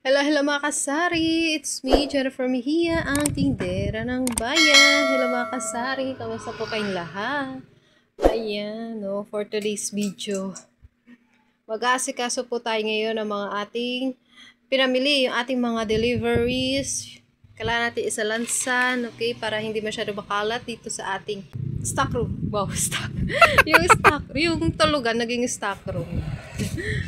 Hello, hello mga kasari! It's me, Jennifer Mejia, ang tindera ng bayan. Hello mga kasari! Kamusta po kayong lahat? Ayan, no, for today's video. Mag-aasikaso po tayo ngayon ng mga ating pinamili, yung ating mga deliveries. Kailangan natin isalansan, okay? Para hindi masyado makalat dito sa ating stock room. Wow, stock. yung tulugan, naging stock room.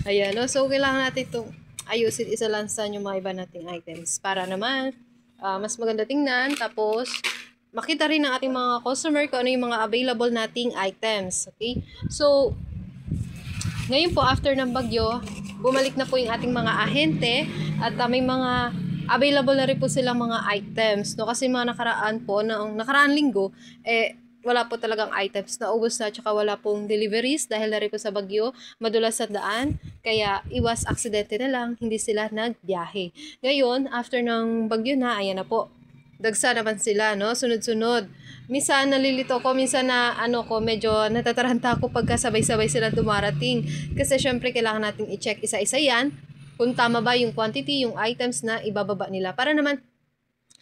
Ayan, no? So, kailangan natin itong ayusin, isalansan yung mga iba nating items para naman mas maganda tingnan, tapos makita rin ng ating mga customer kung ano yung mga available nating items. Okay? So, ngayon po, after ng bagyo, bumalik na po yung ating mga ahente at may mga available na rin po silang mga items. No? Kasi mga nakaraan po, nakaraan linggo, wala po talagang items, naubos na, tsaka wala pong deliveries dahil na rin po sa bagyo, madulas sa daan, kaya iwas aksidente na lang, hindi sila nagbiyahe. Ngayon, after ng bagyo na, ayan na po, dagsa naman sila, no? Sunod-sunod. Minsan nalilito ko, minsan na medyo natataranta ako pagka sabay-sabay sila dumarating. Kasi syempre kailangan nating i-check isa-isa yan, kung tama ba yung quantity, yung items na ibababa nila. Para naman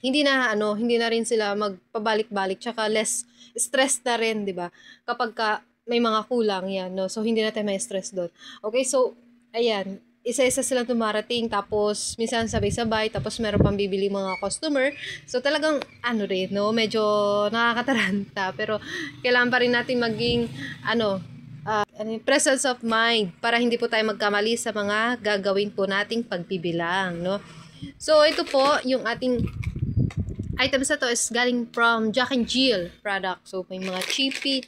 hindi na rin sila magpabalik-balik, tsaka less stress na rin, 'di ba? Kapag may mga kulang 'yan, no. So hindi na tayo may stress doon. Okay, so ayan, isa-isa silang dumarating, tapos minsan sabay-sabay, tapos meron pang bibili mga customer. So talagang rin, no, medyo nakakataranta, pero kailangan pa rin natin maging presence of mind para hindi po tayo magkamali sa mga gagawin po nating pagbibilang, no. So ito po yung ating items na to is galing from Jack and Jill product. So, may mga chippy,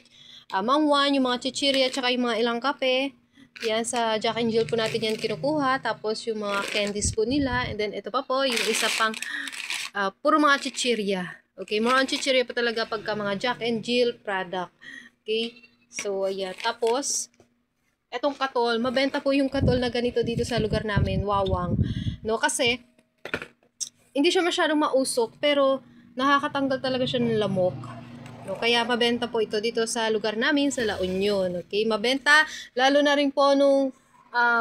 mangwan, yung mga chichirya, tsaka yung mga ilang kape. Yan, sa Jack and Jill po natin yan kinukuha. Tapos, yung mga candies po nila. And then, ito pa po, yung isa pang puro mga chichirya. Okay, more on chichirya po talaga pagka mga Jack and Jill product. Okay, so, ayan. Tapos, etong katol, mabenta po yung katol na ganito dito sa lugar namin, Wawang. No, kasi hindi siya masyadong mausok, pero nakakatanggal talaga siya ng lamok. No, kaya mabenta po ito dito sa lugar namin, sa La Union. Okay, mabenta, lalo na rin po nung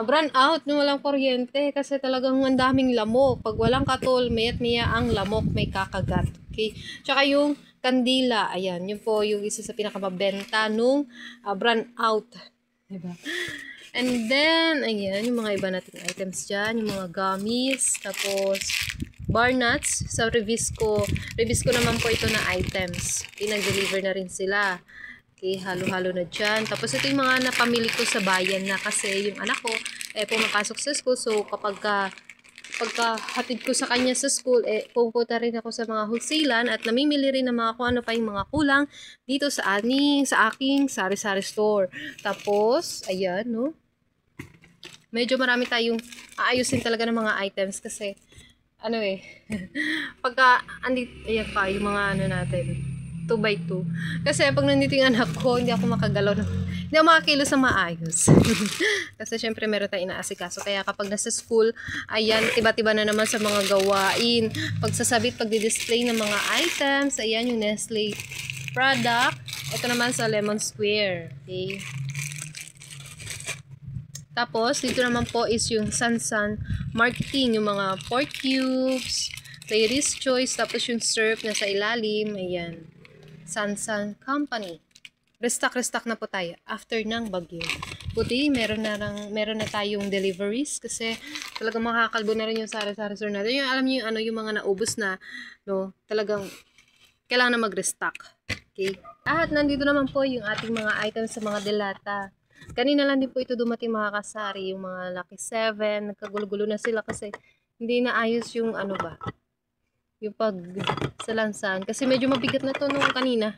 brand out, nung walang kuryente, kasi talagang ang daming lamok. Pag walang katol, mayat miya ang lamok may kakagat. Okay, tsaka yung kandila, ayan, yun po yung isa sa pinakamabenta nung brand out. Diba? And then, ayan, yung mga iba nating items dyan, yung mga gummies, tapos bar nuts, sa Revisco naman po ito na items. Okay, nag-deliver na rin sila. Okay, halo-halo na dyan. Tapos ito yung mga napamili ko sa bayan na, kasi yung anak ko, pumapasok sa school. So, pagka hatid ko sa kanya sa school, pupunta rin ako sa mga wholesalan at namimili rin ng mga kung ano pa yung mga kulang dito sa aking sari-sari store. Tapos, ayan, no? Medyo marami tayong aayusin talaga ng mga items kasi pagka ayan pa yung mga natin 2x2, kasi pag nandito yung anak ko, hindi ako makagalaw hindi ako makakilos na maayos. Kasi syempre meron tayong inaasikaso, kaya kapag nasa school, ayan, tiba-tiba na naman sa mga gawain, pagsasabit, pagdi-display ng mga items. Ayan yung Nestle product, ito naman sa Lemon Square. Okay, tapos, dito naman po is yung Sansan Marketing, yung mga pork cubes, Ladies Choice, tapos yung syrup na sa ilalim, ayan, Sansan Company. Restock na po tayo after ng bagyo. Buti, meron na tayong deliveries, kasi talagang makakalbo na rin yung sari-sari store natin. Yung, alam niyo yung mga naubos na, no, talagang kailangan na mag-restock. Okay? At nandito naman po yung ating mga items sa mga delata. Kanina lang din po ito dumating mga kasari, yung mga Lucky 7, nagkagulo-gulo na sila kasi hindi na ayos yung yung pagsalansan. Kasi medyo mabigat na to nung kanina.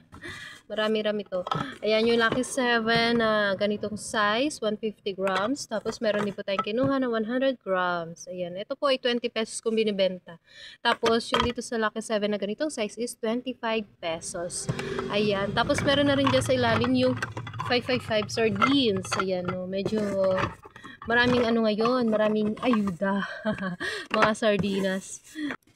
Marami-rami to. Ayan yung Lucky 7 na ganitong size, 150 grams. Tapos meron din po tayong kinuha na 100 grams. Ayan, ito po ay 20 pesos kung binibenta. Tapos yung dito sa Lucky 7 na ganitong size is 25 pesos. Ayan, tapos meron na rin dyan sa ilalim yung 555 sardines. Ayan, no, medyo maraming ngayon, maraming ayuda. Mga sardinas.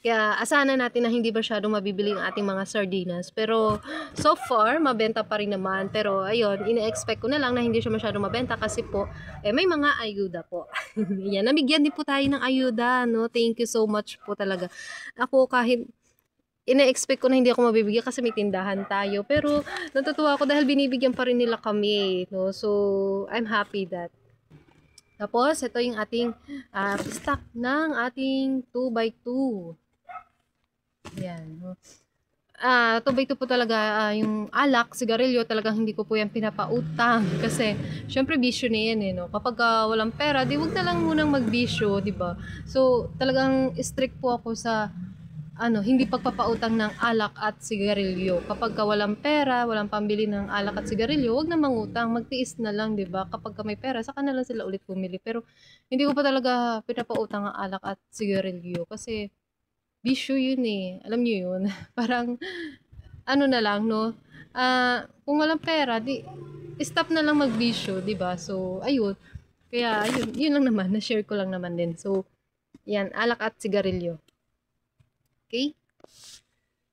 Kaya asahan natin na hindi masyadong mabibili ang ating mga sardinas. Pero so far, mabenta pa rin naman. Pero ayun, ina-expect ko na lang na hindi siya masyadong mabenta kasi po, may mga ayuda po. Yan, nabigyan din po tayo ng ayuda, no? Thank you so much po talaga. Ako kahit ina-expect ko na hindi ako mabibigyan kasi may tindahan tayo. Pero natutuwa ako dahil binibigyan pa rin nila kami, no? So, I'm happy that. Tapos, ito yung ating stock ng ating 2x2. Yan. 2x2 po talaga, yung alak, sigarilyo, talagang hindi ko po yan pinapautang. Kasi, syempre, bisyo na yan, no? Kapag walang pera, di wag na lang munang magbisyo, di ba? So, talagang strict po ako sa, hindi pagpapautang ng alak at sigarilyo. Kapag walang pera, walang pambili ng alak at sigarilyo, wag na mangutang, magtiis na lang, di ba? Kapag may pera, saka na lang sila ulit bumili. Pero, hindi ko pa talaga pinapautang ang alak at sigarilyo. Kasi, bisyo yun eh. Alam niyo yun? Parang, na lang, no? Kung walang pera, stop na lang magbisyo, di ba? So, ayun. Kaya, yun lang naman. Na-share ko lang naman din. So, yan, alak at sigarilyo. Okay?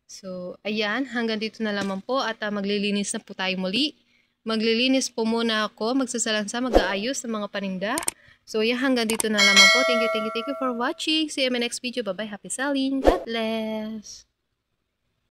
So, ayan. Hanggang dito na lamang po. At maglilinis na po tayo muli. Maglilinis po muna ako. Magsasalansa, mag-aayos ng mga paninda. So, yeah, hanggang dito na lamang po. Thank you for watching. See you in my next video. Bye-bye. Happy selling. God bless.